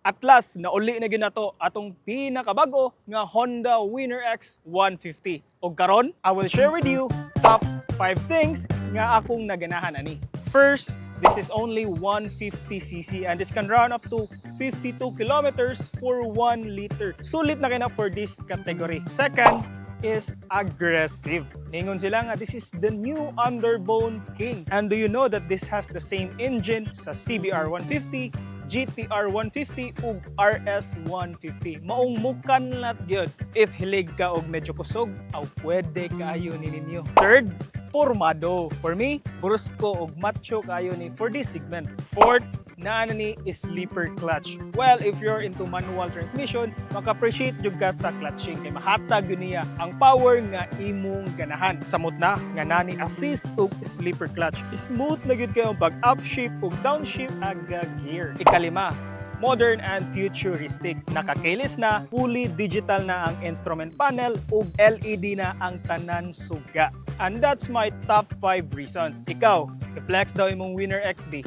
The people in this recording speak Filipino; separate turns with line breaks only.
At last, nauli na ginato atong pinakabago nga Honda Winner X 150. O karon, I will share with you top 5 things nga akong naganahan ani. First, this is only 150cc and this can run up to 52 kilometers for 1 liter. Sulit na kina for this category. Second is aggressive. Ningon sila nga this is the new underbone king. And do you know that this has the same engine sa CBR 150, GTR 150 ug RS 150. Maong mukanlat gyud. If hilig ka og medyo kusog, aw pwede kaayo ni ninyo. Third, formado. For me, brusko ug macho kayo ni for this segment. Fourth, na ni is sleeper clutch. Well, if you're into manual transmission, maka-appreciate jud ka sa clutching kay mahatag yun niya ang power nga imong ganahan. Samot na nga nani assist ug sleeper clutch. Smooth na gyud kayo pag upshift ug downshift aga gear. Ikalima, modern and futuristic. Naka-keyless na, fully digital na ang instrument panel ug LED na ang tanan suga. And that's my top 5 reasons. Ikaw, i-flex daw imong Winner XB.